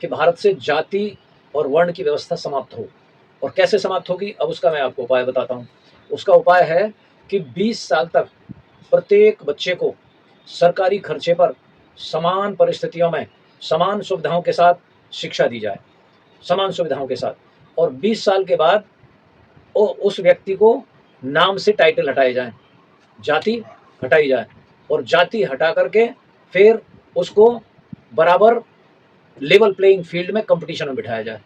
कि भारत से जाति और वर्ण की व्यवस्था समाप्त हो। और कैसे समाप्त होगी, अब उसका मैं आपको उपाय बताता हूँ। उसका उपाय है कि 20 साल तक प्रत्येक बच्चे को सरकारी खर्चे पर समान परिस्थितियों में समान सुविधाओं के साथ शिक्षा दी जाए, समान सुविधाओं के साथ। और 20 साल के बाद उस व्यक्ति को नाम से टाइटल हटाए जाएँ, जाति हटाई जाए, और जाति हटा करके फिर उसको बराबर लेवल प्लेइंग फील्ड में कंपटीशन में बिठाया जाए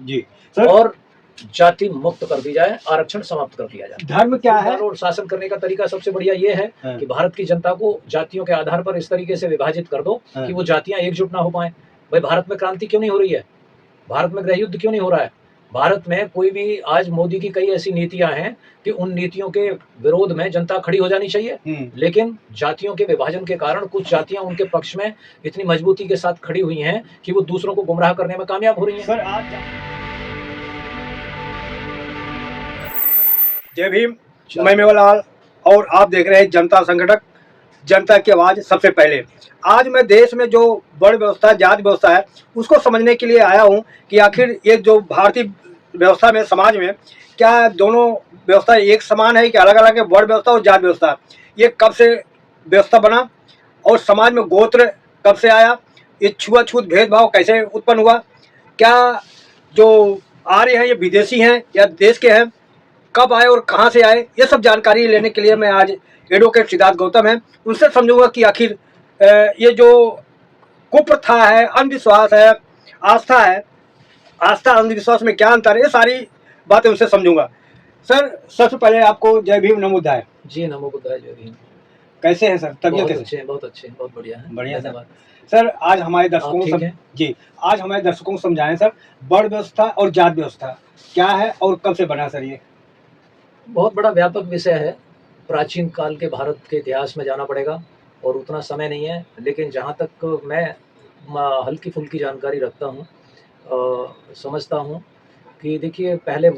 जी सर। और जाति मुक्त कर दी जाए, आरक्षण समाप्त कर दिया जाए। धर्म क्या है? और शासन करने का तरीका सबसे बढ़िया ये है कि भारत की जनता को जातियों के आधार पर इस तरीके से विभाजित कर दो कि वो जातियां एकजुट ना हो पाए। भाई, भारत में क्रांति क्यों नहीं हो रही है? भारत में गृह युद्ध क्यों नहीं हो रहा है? भारत में कोई भी आज मोदी की कई ऐसी नीतियां हैं कि उन नीतियों के विरोध में जनता खड़ी हो जानी चाहिए, लेकिन जातियों के विभाजन के कारण कुछ जातियां उनके पक्ष में इतनी मजबूती के साथ खड़ी हुई हैं कि वो दूसरों को गुमराह करने में कामयाब हो रही हैं। सर आज जय भीम, मैं मेवालाल और आप देख रहे हैं जनता संगठक, जनता की आवाज सबसे पहले। आज मैं देश में जो वर्ण व्यवस्था, जाति व्यवस्था है, उसको समझने के लिए आया हूं कि आखिर ये जो भारतीय व्यवस्था में, समाज में, क्या दोनों व्यवस्था एक समान है कि अलग अलग है? वर्ण व्यवस्था और जाति व्यवस्था, ये कब से व्यवस्था बना और समाज में गोत्र कब से आया? ये छुआछूत भेदभाव कैसे उत्पन्न हुआ? क्या जो आर्य हैं ये विदेशी हैं या देश के हैं? कब आए और कहां से आए? ये सब जानकारी लेने के लिए मैं आज एडवोकेट सिद्धार्थ गौतम है, उनसे समझूंगा कि आखिर ये जो कुप्रथा है, अंधविश्वास है, आस्था है, आस्था अंधविश्वास में क्या अंतर है, ये सारी बातें उनसे समझूंगा। सर सबसे पहले आपको जय भीम, नमो बुद्धाय। जी नमो बुद्धाय, जय भीम। कैसे हैं सर? तबियत बहुत अच्छे हैं, बहुत अच्छे हैं, बहुत बढ़िया है। बढ़िया सर। सर आज हमारे दर्शकों को जी आज हमारे दर्शकों को समझाएं सर, वर्ण व्यवस्था और जाति व्यवस्था क्या है और कब से बना सर? ये बहुत बड़ा व्यापक विषय है। प्राचीन काल के भारत के इतिहास में जाना पड़ेगा और उतना समय नहीं है, लेकिन जहाँ तक मैं हल्की फुल्की जानकारी रखता हूँ, समझता हूँ कि देखिए, पहले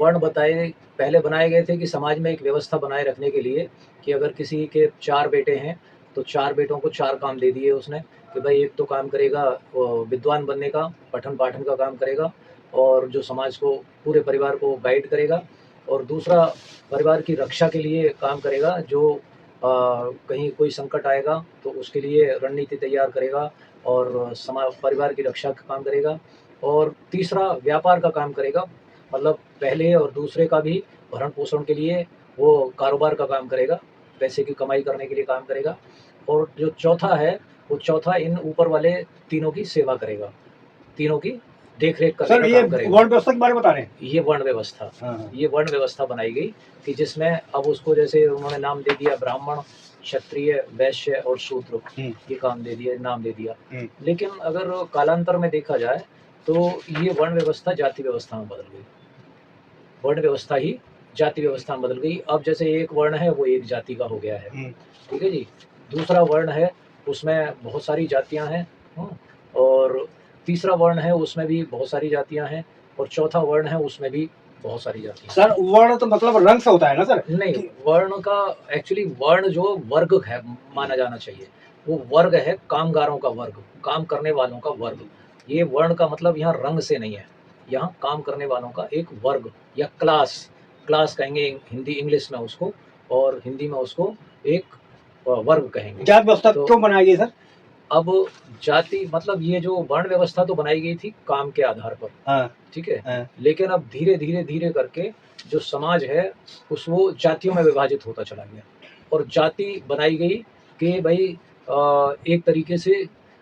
बनाए गए थे कि समाज में एक व्यवस्था बनाए रखने के लिए कि अगर किसी के 4 बेटे हैं तो 4 बेटों को 4 काम दे दिए उसने कि भाई एक तो काम करेगा विद्वान बनने का, पठन पाठन का काम करेगा, और जो समाज को, पूरे परिवार को गाइड करेगा, और दूसरा परिवार की रक्षा के लिए काम करेगा, जो कहीं कोई संकट आएगा तो उसके लिए रणनीति तैयार करेगा और परिवार की रक्षा का काम करेगा, और तीसरा व्यापार का काम करेगा, मतलब पहले और दूसरे का भी भरण पोषण के लिए वो कारोबार का काम करेगा, पैसे की कमाई करने के लिए काम करेगा, और जो चौथा है वो चौथा इन ऊपर वाले तीनों की सेवा करेगा, तीनों की देख-रेख करने का काम करेगा। वर्ण व्यवस्था के बारे में बता रहे हैं? ये वर्ण व्यवस्था, ये वर्ण व्यवस्था बनाई गई कि जिसमें अब उसको जैसे उन्होंने नाम दे दिया ब्राह्मण, क्षत्रिय, वैश्य और शूद्र, ये काम दे दिया, नाम दे दिया। लेकिन अगर कालांतर में देखा जाए तो ये वर्ण व्यवस्था जाति व्यवस्था में बदल गई, वर्ण व्यवस्था ही जाति व्यवस्था में बदल गई। अब जैसे एक वर्ण है वो एक जाति का हो गया है, ठीक है जी। दूसरा वर्ण है उसमें बहुत सारी जातियां हैं, और तीसरा वर्ण है उसमें भी बहुत सारी जातियां हैं, और चौथा वर्ण है उसमें भी बहुत सारी जातियां। सर वर्ण तो मतलब रंग से होता है ना सर? नहीं, वर्ण का एक्चुअली वर्ण जो वर्ग है माना जाना चाहिए, वो वर्ग है कामगारों का वर्ग, काम करने वालों का वर्ग। ये वर्ण का मतलब यहाँ रंग से नहीं है, यहाँ काम करने वालों का एक वर्ग या क्लास कहेंगे हिंदी इंग्लिश में उसको, और हिंदी में उसको एक वर्ग कहेंगे। जाति व्यवस्था क्यों बनाई गई सर? अब जाति मतलब ये जो वर्ण व्यवस्था तो बनाई गई थी काम के आधार पर, ठीक है, लेकिन अब धीरे करके जो समाज है वो जातियों में विभाजित होता चला गया, और जाति बनाई गई कि भाई एक तरीके से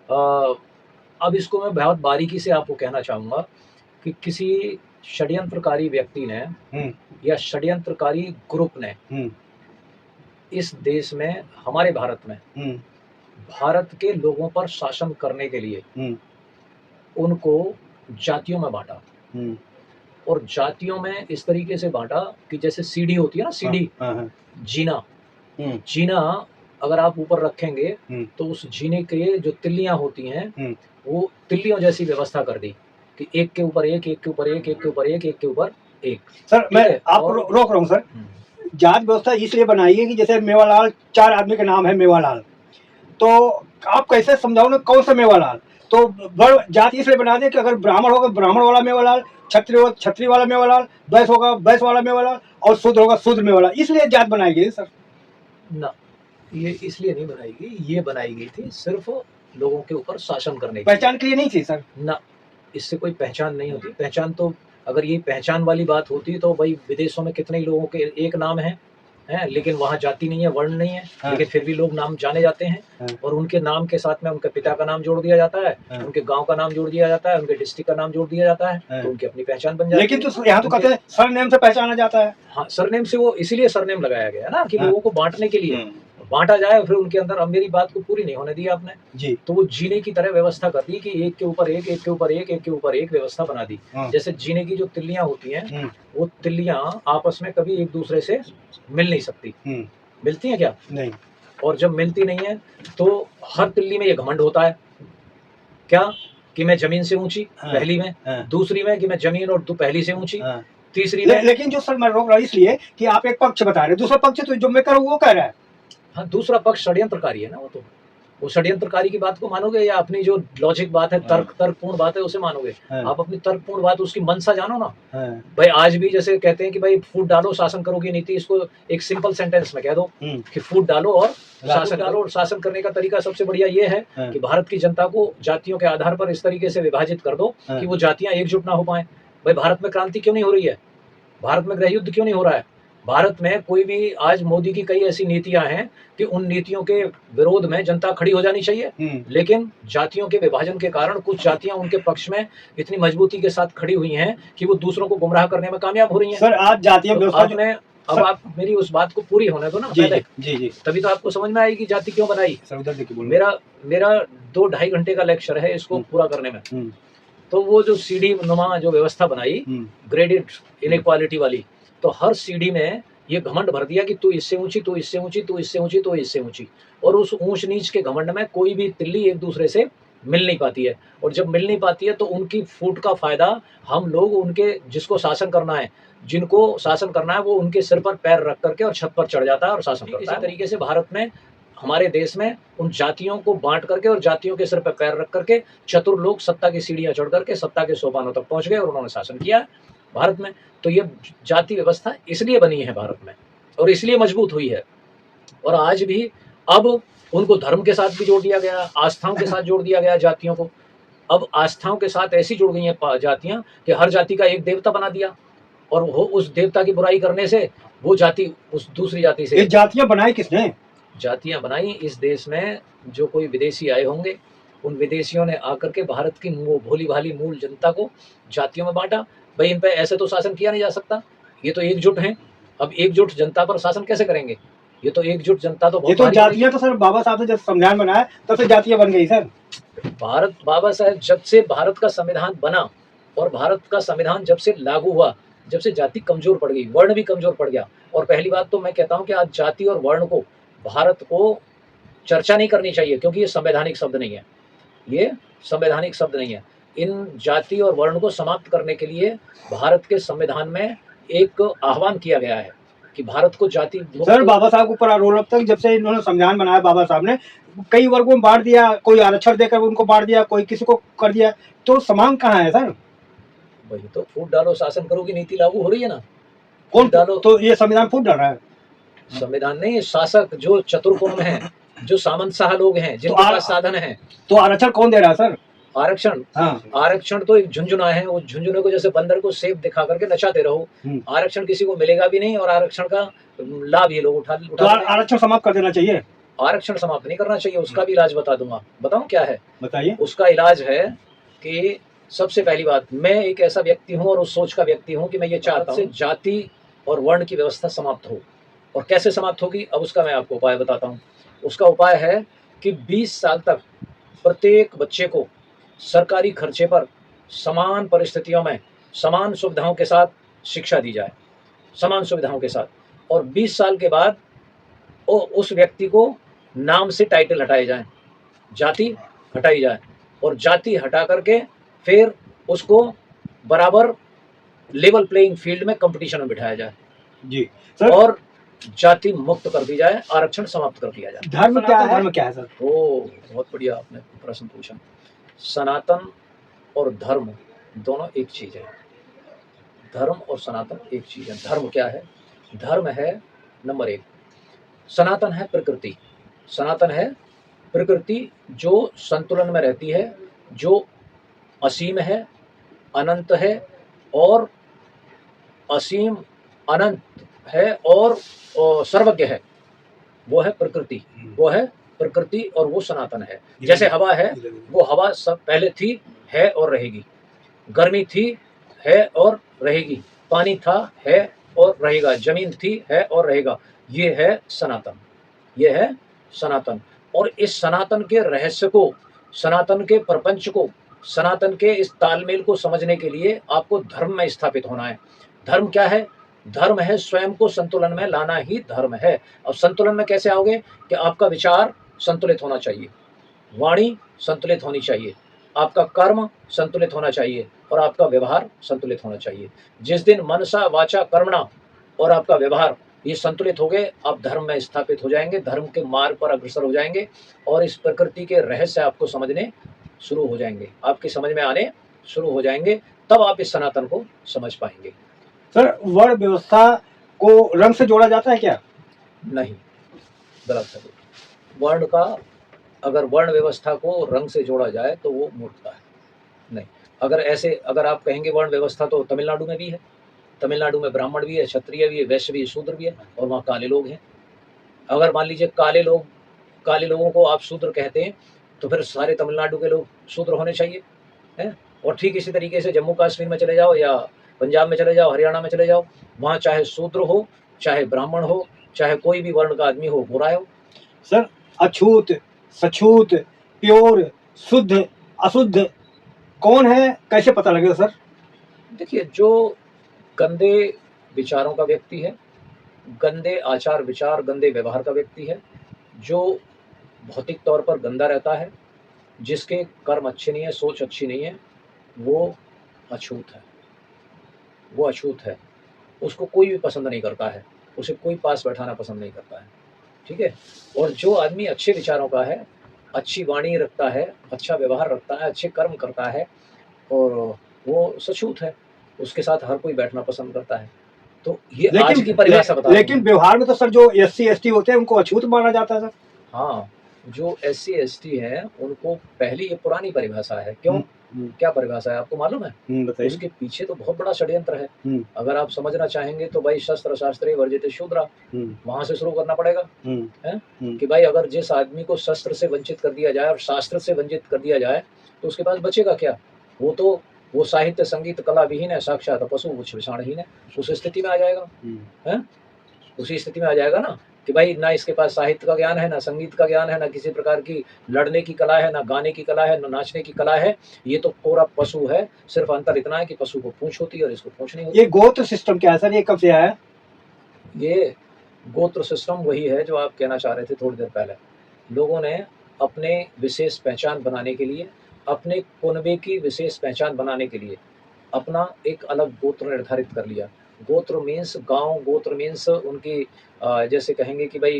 अब इसको मैं बहुत बारीकी से आपको कहना चाहूँगा कि किसी षड्यंत्रकारी व्यक्ति ने या षड्यंत्रकारी ग्रुप ने इस देश में, हमारे भारत में, भारत के लोगों पर शासन करने के लिए उनको जातियों में बांटा, और जातियों में इस तरीके से बांटा कि जैसे सीढ़ी होती है ना, सीढ़ी, जीना अगर आप ऊपर रखेंगे तो उस जीने के जो तिल्लियां होती हैं वो तिल्लियों जैसी व्यवस्था कर दी कि एक के ऊपर एक, एक के ऊपर एक, एक के ऊपर एक, एक के ऊपर एक। सर मैं आपको रोक रहा हूँ सर। जाति व्यवस्था इसलिए बनाई है कि जैसे मेवालाल, 4 आदमी का नाम है मेवालाल, तो आप कैसे समझाओ ना कौन सा मेवालाल? तो वर्ण जाति इसलिए बना दे कि अगर ब्राह्मण होगा ब्राह्मण वाला मेवालाल, क्षत्रिय हो क्षत्रिय वाला मेवालाल, वैश्य होगा वैश्य वाला मेवालाल और शूद्र होगा शूद्र मेवालाल, इसलिए जात बनाई गई सर। ना, ये इसलिए नहीं बनाई गई, ये बनाई गई थी सिर्फ लोगों के ऊपर शासन करने के लिए। पहचान के लिए नहीं थी सर। ना, इससे कोई पहचान नहीं होती। पहचान तो अगर ये पहचान वाली बात होती तो भाई विदेशों में कितने ही लोगों के एक नाम है, लेकिन वहाँ जाति नहीं है, वर्ण नहीं है, हाँ। लेकिन फिर भी लोग नाम जाने जाते हैं। हाँ। और उनके नाम के साथ में उनके पिता का नाम जोड़ दिया जाता है, हाँ। उनके गांव का नाम जोड़ दिया जाता है, उनके डिस्ट्रिक्ट का नाम जोड़ दिया जाता है, हाँ। तो उनकी अपनी पहचान बन जाती है। लेकिन तो यहाँ तो कहते हैं सरनेम से पहचाना जाता है। हाँ, सरनेम से, वो इसीलिए सरनेम लगाया गया ना कि हाँ। लोगों को बांटने के लिए बांटा जाए। फिर उनके अंदर, अब मेरी बात को पूरी नहीं होने दी आपने जी। तो वो जीने की तरह व्यवस्था कर दी कि एक के ऊपर एक, एक के ऊपर एक, एक के ऊपर एक व्यवस्था बना दी। हाँ। जैसे जीने की जो तिल्लियां होती हैं, वो तिल्लियां आपस में कभी एक दूसरे से मिल नहीं सकती। मिलती हैं क्या? नहीं। और जब मिलती नहीं है तो हर तिल्ली में ये घमंड होता है क्या कि मैं जमीन से ऊंची, हाँ। पहली में, हाँ। दूसरी में कि मैं जमीन और तू पहली से ऊंची, हाँ। तीसरी में। लेकिन जो सर मैं रोक रहा हूँ इसलिए कि आप एक पक्ष बता रहे हैं, दूसरा पक्ष तो जो मैं करूँ वो कह रहा है। हाँ, दूसरा पक्ष षड्यंत्रकारी है ना, वो षड्यंत्रकारी की बात को मानोगे या अपनी जो लॉजिक बात है, तर्कपूर्ण बात है उसे मानोगे? हाँ। आप अपनी तर्कपूर्ण बात, उसकी मंशा जानो ना। हाँ। भाई आज भी जैसे कहते हैं कि भाई फूट डालो शासन करोगी नीति, इसको एक सिंपल सेंटेंस में कह दो कि फूट डालो और शासन डालो। और शासन करने का तरीका सबसे बढ़िया ये है कि भारत की जनता को जातियों के आधार पर इस तरीके से विभाजित कर दो कि वो जातियां एकजुट ना हो पाए। भाई भारत में क्रांति क्यों नहीं हो रही है? भारत में गृह युद्ध क्यों नहीं हो रहा है? भारत में कोई भी, आज मोदी की कई ऐसी नीतियां हैं कि उन नीतियों के विरोध में जनता खड़ी हो जानी चाहिए, लेकिन जातियों के विभाजन के कारण कुछ जातियां उनके पक्ष में इतनी मजबूती के साथ खड़ी हुई हैं कि वो दूसरों को गुमराह करने में कामयाब हो रही हैं। सर आज जातीय व्यवस्था आपने, अब आप मेरी उस बात को पूरी होने दो ना पहले, जी, तभी तो आपको समझ में आएगी जाति क्यों बनाई। मेरा 2-2.5 घंटे का लेक्चर है इसको पूरा करने में। तो वो जो सीढ़ी नुमा जो व्यवस्था बनाई, ग्रेडेड इनइक्वालिटी वाली, तो हर सीढ़ी में ये घमंड भर दिया कि तू इससे ऊंची, तू इससे ऊंची, तू इससे ऊंची, तू इससे ऊंची। और उस ऊंच नीच के घमंड में कोई भी तिल्ली एक दूसरे से मिल नहीं पाती है। और जब मिल नहीं पाती है तो उनकी फूट का फायदा हम लोग, उनके जिसको शासन करना है, जिनको शासन करना है, वो उनके सिर पर पैर रख करके और छत पर चढ़ जाता है और शासन करता है। इसी तरीके से भारत में, हमारे देश में उन जातियों को बांट करके और जातियों के सिर पर पैर रख करके चतुर लोग सत्ता की सीढ़ियां चढ़ करके सत्ता के सोपानों तक पहुंच गए और उन्होंने शासन किया भारत में। तो ये जाति व्यवस्था इसलिए बनी है भारत में और इसलिए मजबूत हुई है। और आज भी अब उनको धर्म के साथ भी जोड़ दिया गया, आस्थाओं के साथ जोड़ दिया गया जातियों को। अब आस्थाओं के साथ ऐसी जुड़ गई हैं जातियां कि हर जाति का एक देवता बना दिया, और वो उस देवता की बुराई करने से वो जाति उस दूसरी जाति से। ये जातियां बनाई किसने? जातियां बनाई इस देश में जो कोई विदेशी आए होंगे, उन विदेशियों ने आकर के भारत की भोली भाली मूल जनता को जातियों में बांटा। भाई इन पे ऐसे तो शासन किया नहीं जा सकता, ये तो एकजुट हैं। अब एकजुट जनता पर शासन कैसे करेंगे? ये तो एकजुट जनता तो ये तो जातियां तो सर बाबा साहब ने जब संविधान बनाया तब से जातियां बन गई सर। भारत, बाबा साहब जब से भारत का संविधान बना और भारत का संविधान जब से लागू हुआ, जब से जाति कमजोर पड़ गई, वर्ण भी कमजोर पड़ गया। और पहली बात तो मैं कहता हूं कि आज जाति और वर्ण को, भारत को चर्चा नहीं करनी चाहिए, क्योंकि ये संवैधानिक शब्द नहीं है, ये संवैधानिक शब्द नहीं है। इन जाति और वर्ण को समाप्त करने के लिए भारत के संविधान में एक आह्वान किया गया है कि भारत को जाति मुक्त। सर बाबा साहब को ऊपर आरोप तक जब से इन्होंने संविधान बनाया बाबा साहब ने कई वर्गों में बांट दिया, कोई आरक्षण देकर उनको बांट दिया, कोई किसी को कर दिया, तो समान कहाँ है सर? वही तो, फूट डालो शासन करो की नीति लागू हो रही है ना। कौन डालो? तो ये संविधान फूट डाल रहा है। संविधान नहीं, शासक जो चतुर्कोण है, जो सामंतशाह लोग हैं, जिनके पास साधन है। तो आरक्षण कौन दे रहा है सर? आरक्षण, हाँ। आरक्षण तो एक झुंझुना है, वो झुंझुने को जैसे बंदर को सेब दिखा करके नचाते रहो। आरक्षण किसी को मिलेगा भी नहीं और आरक्षण का लाभ ये लोग उठा तो आरक्षण समाप्त कर देना चाहिए। आरक्षण समाप्त नहीं करना चाहिए, उसका भी इलाज बता दूंगा। बताऊं क्या है? बताइए। उसका इलाज है कि सबसे पहली बात, मैं एक ऐसा व्यक्ति हूँ और उस सोच का व्यक्ति हूँ कि मैं ये चाहता हूँ जाति और वर्ण की व्यवस्था समाप्त हो। और कैसे समाप्त होगी, अब उसका मैं आपको उपाय बताता हूँ। उसका उपाय है कि 20 साल तक प्रत्येक बच्चे को सरकारी खर्चे पर समान परिस्थितियों में समान सुविधाओं के साथ शिक्षा दी जाए, समान सुविधाओं के साथ। और 20 साल के बाद उस व्यक्ति को नाम से टाइटल हटाए जाएं, जाति हटाई जाए, और जाति हटा करके फिर उसको बराबर लेवल प्लेइंग फील्ड में कंपटीशन में बिठाया जाए जी सर। और जाति मुक्त कर दी जाए, आरक्षण समाप्त कर दिया जाए। धर्म क्या है? धर्म क्या है सर? ओ, बहुत बढ़िया आपने प्रश्न पूछा। सनातन और धर्म दोनों एक चीज़ है। धर्म और सनातन एक चीज़ है। धर्म क्या है? धर्म है नंबर 1, सनातन है प्रकृति। सनातन है प्रकृति जो संतुलन में रहती है, जो असीम है, अनंत है और असीम, अनंत है और सर्वज्ञ है। वो है प्रकृति, वो है प्रकृति और वो सनातन है। जैसे हवा है, वो हवा सब पहले थी, है और रहेगी। गर्मी थी, है और रहेगी। पानी था, है और रहेगा। ज़मीन थी, है और रहेगा। ये है सनातन, ये है सनातन। और इस सनातन के रहस्य को, सनातन के प्रपंच को, सनातन के इस तालमेल को समझने के लिए आपको धर्म में स्थापित होना है। धर्म क्या है? धर्म है स्वयं को संतुलन में लाना ही धर्म है। अब संतुलन में कैसे आओगे? कि आपका विचार संतुलित होना चाहिए, वाणी संतुलित होनी चाहिए, आपका कर्म संतुलित होना चाहिए और आपका व्यवहार संतुलित होना चाहिए। जिस दिन मनसा वाचा कर्मणा और आपका व्यवहार ये संतुलित हो गए, आप धर्म में स्थापित हो जाएंगे, धर्म के मार्ग पर अग्रसर हो जाएंगे और इस प्रकृति के रहस्य आपको समझने शुरू हो जाएंगे, आपकी समझ में आने शुरू हो जाएंगे। तब आप इस सनातन को समझ पाएंगे। सर, वर्ण व्यवस्था को रंग से जोड़ा जाता है क्या? नहीं, गलत है। वर्ण का, अगर वर्ण व्यवस्था को रंग से जोड़ा जाए तो वो मूर्खता है। नहीं, अगर आप कहेंगे वर्ण व्यवस्था, तो तमिलनाडु में भी है। तमिलनाडु में ब्राह्मण भी है, क्षत्रिय भी है, वैश्य भी है, शूद्र भी है और वहाँ काले लोग हैं। अगर मान लीजिए काले लोगों को आप शूद्र कहते हैं, तो फिर सारे तमिलनाडु के लोग शूद्र होने चाहिए, हैं? और ठीक इसी तरीके से जम्मू कश्मीर में चले जाओ या पंजाब में चले जाओ, हरियाणा में चले जाओ, वहाँ चाहे शूद्र हो, चाहे ब्राह्मण हो, चाहे कोई भी वर्ण का आदमी हो, बुरा हो। सर, अछूत, सछूत, प्योर, शुद्ध, अशुद्ध कौन है, कैसे पता लगेगा सर? देखिए, जो गंदे विचारों का व्यक्ति है, गंदे आचार विचार, गंदे व्यवहार का व्यक्ति है, जो भौतिक तौर पर गंदा रहता है, जिसके कर्म अच्छे नहीं है, सोच अच्छी नहीं है, वो अछूत है, वो अछूत है। उसको कोई भी पसंद नहीं करता है, उसे कोई पास बैठाना पसंद नहीं करता है, ठीक है? और जो आदमी अच्छे विचारों का है, अच्छी वाणी रखता है, अच्छा व्यवहार रखता है, अच्छे कर्म करता है और वो सछूत है, उसके साथ हर कोई बैठना पसंद करता है। तो ये आज की परिभाषा बता रहा हूँ लेकिन मैं। व्यवहार में तो सर जो एससी एसटी होते हैं उनको अछूत माना जाता है सर। हाँ, जो एससी एसटी हैं उनको पहली, ये पुरानी परिभाषा है। क्यों? क्या परिभाषा है आपको मालूम है? बताइए। उसके पीछे तो बहुत बड़ा षड्यंत्र है। अगर आप समझना चाहेंगे तो भाई शस्त्र शास्त्रे वर्जिते शूद्रा, वहां से शुरू करना पड़ेगा, है? कि भाई अगर जिस आदमी को शस्त्र से वंचित कर दिया जाए और शास्त्र से वंचित कर दिया जाए तो उसके पास बचेगा क्या? वो साहित्य संगीत कला विहीन है, साक्षात पशु विषाणहीन है। उस स्थिति में आ जाएगा, है? उसी स्थिति में आ जाएगा ना कि भाई ना इसके पास साहित्य का ज्ञान है, ना संगीत का ज्ञान है, ना किसी प्रकार की लड़ने की कला है, ना गाने की कला है, ना नाचने की कला है। ये तो कोरा पशु है। सिर्फ अंतर इतना है कि पशु को पूंछ होती है और इसको पूंछ नहीं होती। ये गोत्र सिस्टम क्या है सर, ये कब से आया है? ये गोत्र सिस्टम वही है जो आप कहना चाह रहे थे थोड़ी देर पहले। लोगों ने अपने विशेष पहचान बनाने के लिए, अपने कुनबे की विशेष पहचान बनाने के लिए अपना एक अलग गोत्र निर्धारित कर लिया। गोत्र मीन्स गाँव, गोत्र मीन्स उनकी जैसे कहेंगे कि भाई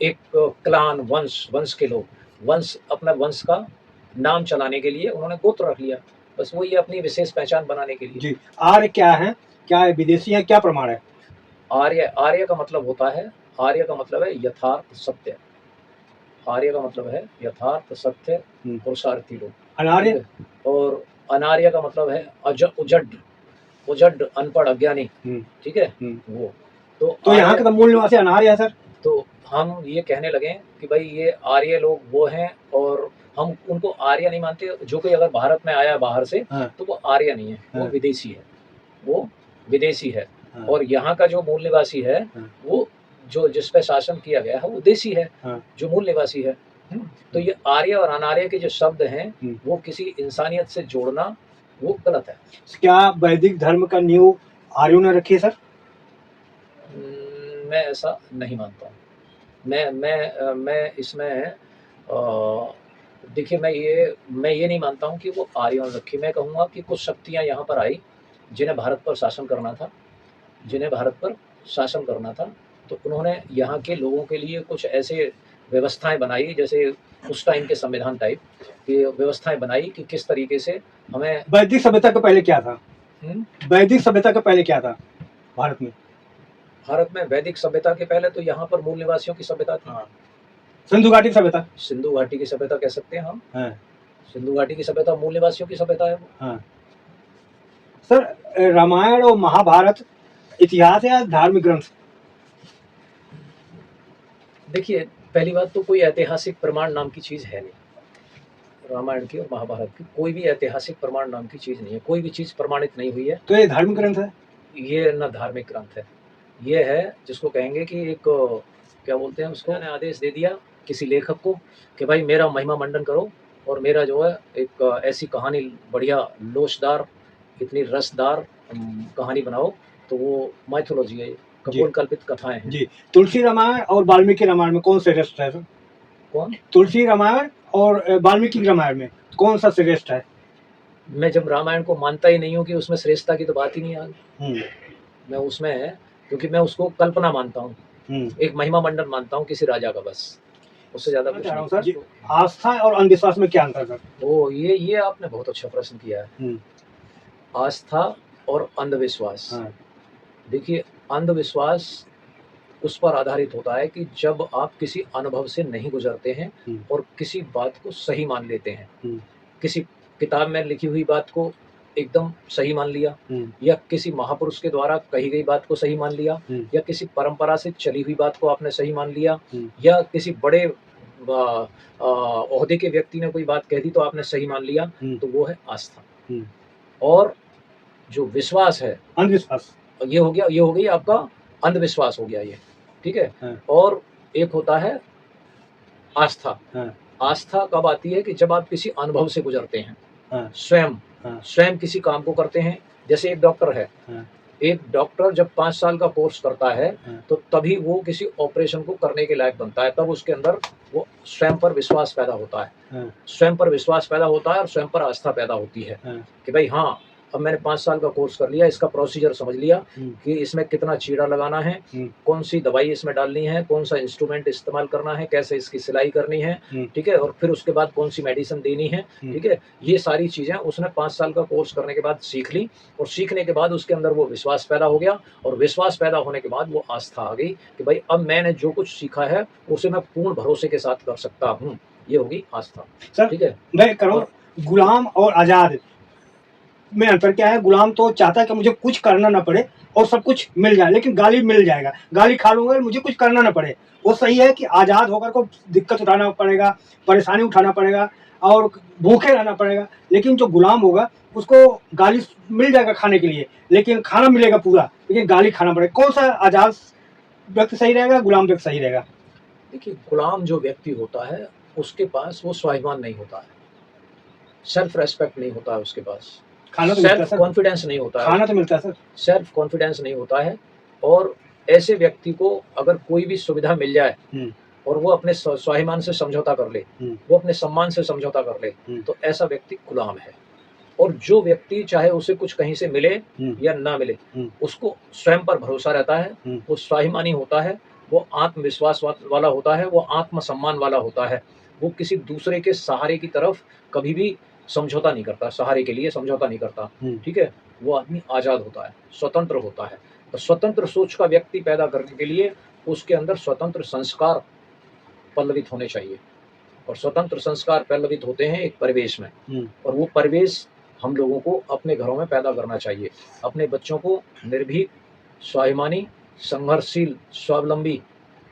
एक क्लान, वंश के लोग, अपना वंश का नाम चलाने के लिए उन्होंने गोत्र रख लिया। बस वो ये अपनी विशेष पहचान बनाने के लिए। जी, आर्य क्या है, क्या विदेशी है, क्या प्रमाण है? आर्य का मतलब होता है, आर्य का मतलब है यथार्थ सत्य। आर्य का मतलब है यथार्थ सत्य, पुरुषार्थी लोग। अनार्य? और अनार्य का मतलब है उजड, अनपढ़, अज्ञानी, ठीक है? वो तो यहाँ के तो मूल निवासी अनार्य है सर। तो हम ये कहने लगे कि भाई ये आर्य लोग वो हैं और हम उनको आर्य नहीं मानते। जो कोई अगर भारत में आया बाहर से, तो वो आर्य नहीं है, वो विदेशी है, वो विदेशी है। और यहाँ का जो मूल निवासी है, वो जो जिस पे शासन किया गया है वो देशी है, जो मूल निवासी है। तो ये आर्य और अनार्य के जो शब्द हैं, वो किसी इंसानियत से जोड़ना वो गलत है। क्या वैदिक धर्म का नींव आर्यों ने रखी है सर? मैं ऐसा नहीं मानता हूँ। मैं इसमें देखिए, मैं ये नहीं मानता हूँ कि वो आर्यों ने रखी। मैं कहूँगा कि कुछ शक्तियाँ यहाँ पर आई जिन्हें भारत पर शासन करना था, तो उन्होंने यहाँ के लोगों के लिए कुछ ऐसे व्यवस्थाएँ बनाई, जैसे उस टाइम के संविधान टाइप की व्यवस्थाएँ बनाई कि किस तरीके से हमें वैदिक सभ्यता के पहले क्या था? हुँ, वैदिक सभ्यता के पहले क्या था भारत में? भारत में वैदिक सभ्यता के पहले तो यहाँ पर मूल निवासियों की सभ्यता थी। हाँ। सिंधु घाटी सभ्यता। सिंधु घाटी की सभ्यता कह सकते हैं हम। हाँ, सिंधु घाटी की सभ्यता मूल निवासियों की सभ्यता है वो। हाँ। सर, रामायण और महाभारत इतिहास है या धार्मिक ग्रंथ? देखिए, पहली बात तो कोई ऐतिहासिक प्रमाण नाम की चीज़ है नहीं। रामायण की और महाभारत की कोई भी ऐतिहासिक प्रमाण नाम की चीज़ नहीं है। कोई भी चीज़ प्रमाणित नहीं हुई है। तो ये धार्मिक ग्रंथ है? ये ना धार्मिक ग्रंथ है। ये है जिसको कहेंगे कि एक क्या बोलते हैं उसको, मैंने आदेश दे दिया किसी लेखक को कि भाई मेरा महिमा मंडन करो और मेरा जो है एक ऐसी कहानी बढ़िया लोचदार, इतनी रसदार कहानी बनाओ, तो वो माइथोलॉजी है, कपोल कल्पित कथाएँ हैं। जी। तुलसी रामायण और वाल्मीकि रामायण में कौन श्रेष्ठ है सर? कौन? तुलसी रामायण और वाल्मीकि रामायण में कौन सा श्रेष्ठ है? मैं जब रामायण को मानता ही नहीं हूँ कि उसमें श्रेष्ठता की तो बात ही नहीं आ गई। मैं उसमें क्योंकि मैं उसको कल्पना मानता हूँ, एक महिमा मंडन मानता हूँ किसी राजा का, बस उससे ज़्यादा कुछ नहीं। सर, आस्था और अंधविश्वास में क्या अंतर है? ओ ये आपने बहुत अच्छा प्रश्न किया है। आस्था और अंधविश्वास। देखिए, अंधविश्वास उस पर आधारित होता है कि जब आप किसी अनुभव से नहीं गुजरते हैं और किसी बात को सही मान लेते हैं। किसी किताब में लिखी हुई बात को एकदम सही मान लिया, या किसी महापुरुष के द्वारा कही गई बात को सही मान लिया, या किसी परंपरा से चली हुई बात को आपने सही मान लिया, या किसी बड़े ओहदे के व्यक्ति ने कोई बात कह दी तो आपने सही मान लिया, तो वो है आस्था। और जो विश्वास है, अंधविश्वास, ये हो गया, ये हो गई आपका अंधविश्वास हो गया ये, ठीक है। और एक होता है आस्था। आस्था कब आती है कि जब आप किसी अनुभव से गुजरते हैं, स्वयं किसी काम को करते हैं। जैसे एक डॉक्टर है, एक डॉक्टर जब 5 साल का कोर्स करता है तो तभी वो किसी ऑपरेशन को करने के लायक बनता है, तब उसके अंदर वो स्वयं पर विश्वास पैदा होता है। स्वयं पर विश्वास पैदा होता है और स्वयं पर आस्था पैदा होती है कि भाई हाँ, अब मैंने 5 साल का कोर्स कर लिया, इसका प्रोसीजर समझ लिया कि इसमें कितना चीरा लगाना है, कौन सी दवाई इसमें डालनी है, कौन सा इंस्ट्रूमेंट इस्तेमाल करना है, कैसे इसकी सिलाई करनी है, ठीक है, और फिर उसके बाद कौन सी मेडिसिन देनी है, ठीक है। ये सारी चीज़ें उसने 5 साल का कोर्स करने के बाद सीख ली, और सीखने के बाद उसके अंदर वो विश्वास पैदा हो गया, और विश्वास पैदा होने के बाद वो आस्था आ गई कि भाई अब मैंने जो कुछ सीखा है उसे मैं पूर्ण भरोसे के साथ कर सकता हूँ। ये होगी आस्था, ठीक है। मैं करूँ गुलाम और आज़ाद में अंतर क्या है? गुलाम तो चाहता है कि मुझे कुछ करना ना पड़े और सब कुछ मिल जाए, लेकिन गाली मिल जाएगा, गाली खा लूंगा, मुझे कुछ करना ना पड़े। वो सही है कि आज़ाद होकर को दिक्कत उठाना पड़ेगा, परेशानी उठाना पड़ेगा और भूखे रहना पड़ेगा, लेकिन जो गुलाम होगा उसको गाली मिल जाएगा खाने के लिए, लेकिन खाना मिलेगा पूरा, लेकिन गाली खाना पड़ेगा। कौन सा आज़ाद व्यक्ति सही रहेगा, गुलाम व्यक्ति सही रहेगा? देखिए, गुलाम जो व्यक्ति होता है उसके पास वो स्वाभिमान नहीं होता है, सेल्फ रेस्पेक्ट नहीं होता है उसके पास, खाना तो सेल्फ कॉन्फिडेंस नहीं होता है, खाना तो मिलता है सर, सेल्फ कॉन्फिडेंस नहीं होता है। और ऐसे व्यक्ति को अगर कोई भी सुविधा मिल जाए और वो अपने स्वाभिमान से समझौता कर ले, वो अपने सम्मान से समझौता कर ले, तो ऐसा व्यक्ति गुलाम है। और जो व्यक्ति चाहे उसे कुछ कहीं से मिले या ना मिले, उसको स्वयं पर भरोसा रहता है, वो स्वाभिमानी होता है, वो आत्मविश्वास वाला होता है, वो आत्मसम्मान वाला होता है, वो किसी दूसरे के सहारे की तरफ कभी भी समझौता नहीं करता, सहारे के लिए समझौता नहीं करता, ठीक है। वो आदमी आज़ाद होता है, स्वतंत्र होता है। तो स्वतंत्र सोच का व्यक्ति पैदा करने के लिए उसके अंदर स्वतंत्र संस्कार पल्लवित होने चाहिए, और स्वतंत्र संस्कार पल्लवित होते हैं एक परिवेश में, और वो परिवेश हम लोगों को अपने घरों में पैदा करना चाहिए। अपने बच्चों को निर्भीक, स्वाभिमानी, संघर्षशील, स्वावलंबी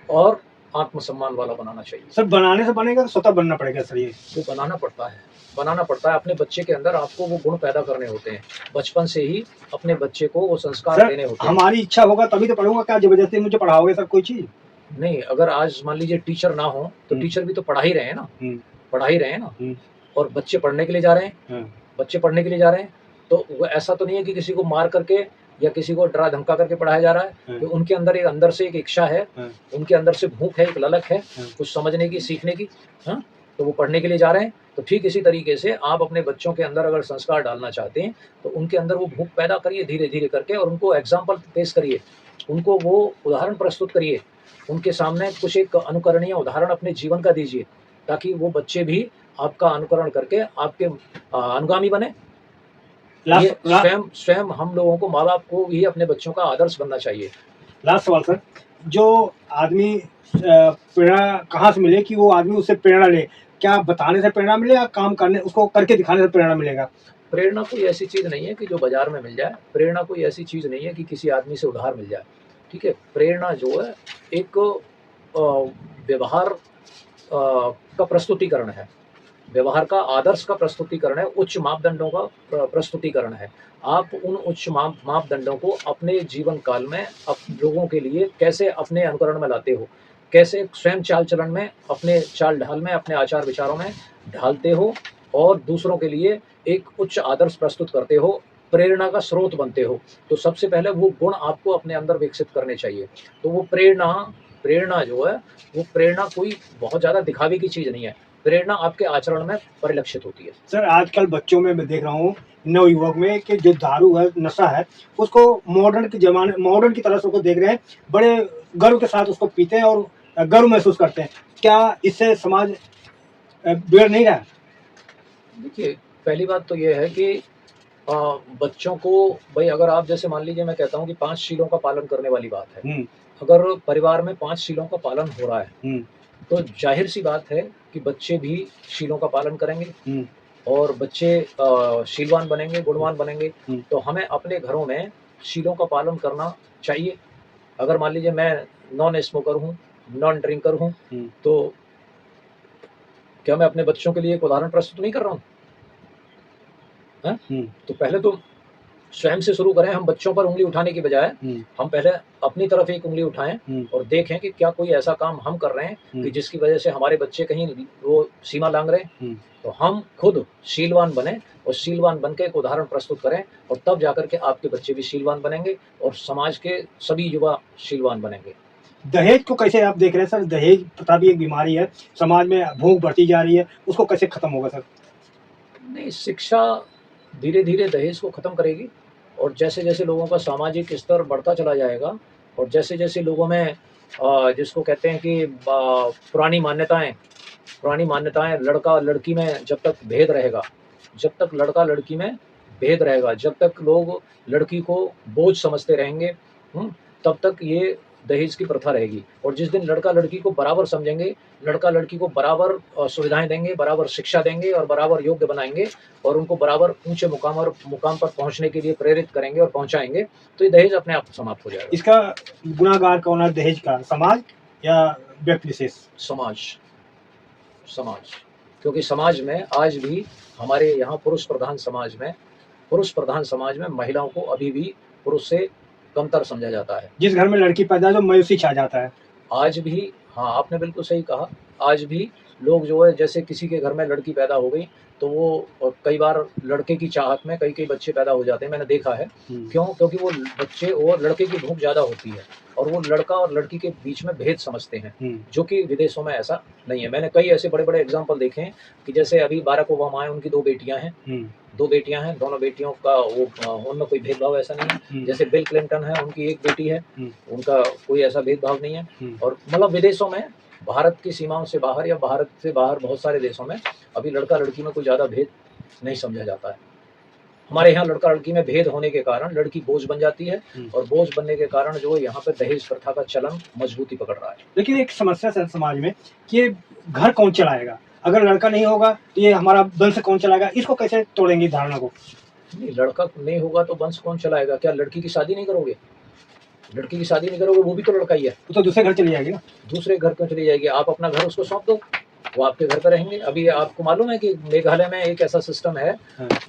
और आत्मसम्मान वाला बनाना चाहिए। सर, बनाने से बनेगा तो स्वतः बनना पड़ेगा सर? ये वो बनाना पड़ता है अपने बच्चे के अंदर। आपको वो गुण पैदा करने होते हैं, बचपन से ही अपने बच्चे को वो संस्कार देने होते हैं। हमारी इच्छा होगा तभी तो पढ़ूंगा, क्या जबरदस्ती मुझे पढ़ाओगे सर कोई चीज? नहीं, अगर आज मान लीजिए टीचर ना हो तो टीचर भी तो पढ़ा ही रहे हैं ना, पढ़ा ही रहे हैं ना, और बच्चे पढ़ने के लिए जा रहे हैं, बच्चे पढ़ने के लिए जा रहे हैं, तो वो ऐसा तो नहीं है कि किसी को मार करके या किसी को डरा धमका करके पढ़ाया जा रहा है। तो उनके अंदर एक अंदर से एक इच्छा है, उनके अंदर से भूख है, एक ललक है कुछ समझने की, सीखने की, हाँ, तो वो पढ़ने के लिए जा रहे हैं। तो ठीक इसी तरीके से आप अपने बच्चों के अंदर अगर संस्कार डालना चाहते हैं तो उनके अंदर वो भूख पैदा करिए धीरे धीरे करके, और उनको एग्जाम्पल पेश करिए, उनको वो उदाहरण प्रस्तुत करिए उनके सामने कुछ एक अनुकरणीय उदाहरण अपने जीवन का दीजिए, ताकि वो बच्चे भी आपका अनुकरण करके आपके अनुगामी बने। ये स्वयं स्वयं हम लोगों को, माँ-बाप को भी अपने बच्चों का आदर्श बनना चाहिए। लास्ट सवाल सर, जो आदमी प्रेरणा कहाँ से मिले कि वो आदमी उससे प्रेरणा ले? क्या बताने से प्रेरणा मिले या काम करने, उसको करके दिखाने से प्रेरणा मिलेगा? प्रेरणा कोई ऐसी चीज़ नहीं है कि जो बाज़ार में मिल जाए। प्रेरणा कोई ऐसी चीज़ नहीं है कि किसी आदमी से उधार मिल जाए, ठीक है? प्रेरणा जो है एक व्यवहार का प्रस्तुतिकरण है। व्यवहार का, आदर्श का प्रस्तुतिकरण है, उच्च मापदंडों का प्रस्तुतिकरण है। आप उन उच्च मापदंडों को अपने जीवन काल में लोगों के लिए कैसे अपने अनुकरण में लाते हो, कैसे स्वयं चाल-चलन में, अपने चाल-ढाल में, अपने आचार-विचारों में ढालते हो और दूसरों के लिए एक उच्च आदर्श प्रस्तुत करते हो, प्रेरणा का स्रोत बनते हो। तो सबसे पहले वो गुण आपको अपने अंदर विकसित करने चाहिए। तो वो प्रेरणा जो है, वो प्रेरणा कोई बहुत ज़्यादा दिखावे की चीज़ नहीं है। प्रेरणा आपके आचरण में परिलक्षित होती है। सर आजकल बच्चों में मैं देख रहा हूँ, नवयुवक में, कि जो दारू है, नशा है, उसको मॉडर्न की तरह से उसको देख रहे हैं, बड़े गर्व के साथ उसको पीते हैं और गर्व महसूस करते हैं। क्या इससे समाज बिगड़ नहीं रहा है? देखिए, पहली बात तो ये है कि बच्चों को, भई अगर आप, जैसे मान लीजिए मैं कहता हूँ कि 5 शीलों का पालन करने वाली बात है। अगर परिवार में 5 शीलों का पालन हो रहा है, तो ज़ाहिर-सी बात है कि बच्चे भी शीलों का पालन करेंगे और बच्चे शीलवान बनेंगे, गुणवान बनेंगे। तो हमें अपने घरों में शीलों का पालन करना चाहिए। अगर मान लीजिए मैं नॉन स्मोकर हूँ, नॉन ड्रिंकर हूँ, तो क्या मैं अपने बच्चों के लिए एक उदाहरण प्रस्तुत नहीं कर रहा हूँ? हैं? तो पहले तो स्वयं से शुरू करें। हम बच्चों पर उँगली उठाने की बजाय हम पहले अपनी तरफ एक उँगली उठाएँ और देखें कि क्या कोई ऐसा काम हम कर रहे हैं कि जिसकी वजह से हमारे बच्चे कहीं वो सीमा लांघ रहे हैं। तो हम खुद शीलवान बने और शीलवान बन के एक उदाहरण प्रस्तुत करें, और तब जाकर के आपके बच्चे भी शीलवान बनेंगे और समाज के सभी युवा शीलवान बनेंगे। दहेज को कैसे आप देख रहे हैं सर? दहेज प्रथा भी एक बीमारी है, समाज में भूख बढ़ती जा रही है, उसको कैसे खत्म होगा सर? नहीं, शिक्षा धीरे-धीरे दहेज को ख़त्म करेगी, और जैसे-जैसे लोगों का सामाजिक स्तर बढ़ता चला जाएगा और जैसे-जैसे लोगों में जिसको कहते हैं कि पुरानी मान्यताएँ, लड़का-लड़की में जब तक भेद रहेगा, जब तक लड़का-लड़की में भेद रहेगा, जब तक लोग लड़की को बोझ समझते रहेंगे, तब तक ये दहेज की प्रथा रहेगी। और जिस दिन लड़का-लड़की को बराबर समझेंगे, लड़का-लड़की को बराबर सुविधाएँ देंगे, बराबर शिक्षा देंगे और बराबर योग्य बनाएँगे और उनको बराबर ऊँचे मुकाम पर पहुँचने के लिए प्रेरित करेंगे और पहुँचाएँगे, तो ये दहेज अपने आप समाप्त हो जाएगा। इसका गुनाहगार कौन है दहेज का, समाज या व्यक्ति विशेष? समाज। क्योंकि समाज में आज भी, हमारे यहाँ पुरुष प्रधान समाज में महिलाओं को अभी भी पुरुष से कमतर समझा जाता है। जिस घर में लड़की पैदा हो, मायूसी छा जाता है। आज भी, हाँ, आपने बिल्कुल सही कहा। आज भी लोग जो है, जैसे किसी के घर में लड़की पैदा हो गई, तो वो कई बार लड़के की चाहत में कई बच्चे पैदा हो जाते हैं, मैंने देखा है। क्यों? क्योंकि वो बच्चे और लड़के की भूख ज़्यादा होती है और वो लड़का और लड़की के बीच में भेद समझते हैं, जो कि विदेशों में ऐसा नहीं है। मैंने कई ऐसे बड़े-बड़े एग्ज़ाम्पल देखे हैं कि जैसे अभी बाराक ओबामा हैं, उनकी 2 बेटियाँ हैं। 2 बेटियाँ हैं, दोनों बेटियों का उनमें कोई भेदभाव ऐसा नहीं है। जैसे बिल क्लिंटन है, उनकी 1 बेटी है, उनका कोई ऐसा भेदभाव नहीं है। और मतलब विदेशों में, भारत की सीमाओं से बाहर या भारत से बाहर बहुत सारे देशों में अभी लड़का-लड़की में कोई ज़्यादा भेद नहीं समझा जाता है। हमारे यहाँ लड़का-लड़की में भेद होने के कारण लड़की बोझ बन जाती है और बोझ बनने के कारण जो यहाँ पे दहेज प्रथा का चलन मजबूती पकड़ रहा है। लेकिन एक समस्या सर समाज में कि ये घर कौन चलाएगा? अगर लड़का नहीं होगा तो ये हमारा वंश कौन चलाएगा? इसको कैसे तोड़ेंगे धारणा को? नहीं, लड़का नहीं होगा तो वंश कौन चलाएगा? क्या लड़की की शादी नहीं करोगे? लड़की की शादी नहीं करोगे, वो भी तो लड़का ही है। वो तो दूसरे घर चली जाएगी ना। दूसरे घर क्यों चली जाएगी? आप अपना घर उसको सौंप दो, वो आपके घर पे रहेंगे। अभी आपको मालूम है कि मेघालय में एक ऐसा सिस्टम है,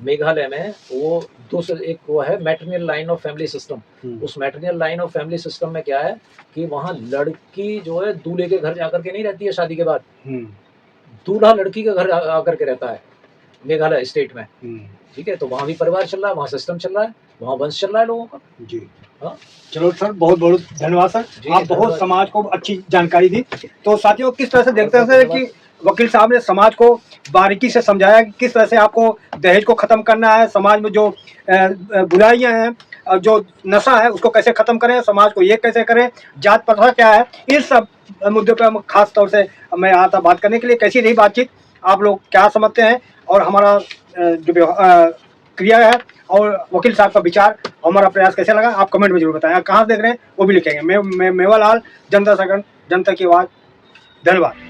मेघालय में वो एक वो है मैट्रिनियल लाइन ऑफ फैमिली सिस्टम। उस मैट्रिनियल लाइन ऑफ फैमिली सिस्टम में क्या है कि वहाँ लड़की जो है दूल्हे के घर जाकर के नहीं रहती है शादी के बाद, दूल्हा लड़की के घर आकर के रहता है मेघालय स्टेट में। ठीक है, तो वहाँ भी परिवार चल रहा है, वहाँ सिस्टम चल रहा है, वहाँ वंश चल रहा है लोगों का। जी हाँ, चलो सर, बहुत बहुत धन्यवाद सर, आप बहुत समाज को अच्छी जानकारी दी। तो साथियों, किस तरह से देखते हैं सर कि वकील साहब ने समाज को बारीकी से समझाया कि किस तरह से आपको दहेज को ख़त्म करना है, समाज में जो बुराइयां हैं जो नशा है उसको कैसे खत्म करें, समाज को ये कैसे करें, जात प्रथा क्या है, इन सब मुद्दों पर हम खास तौर से मैं यहाँ था बात करने के लिए। कैसी रही बातचीत, आप लोग क्या समझते हैं और हमारा जो क्रिया है और वकील साहब का विचार, हमारा प्रयास कैसे लगा, आप कमेंट में जरूर बताएं। कहाँ से देख रहे हैं वो भी लिखेंगे। मेवालाल, जनता संगठन, जनता की आवाज़। धन्यवाद।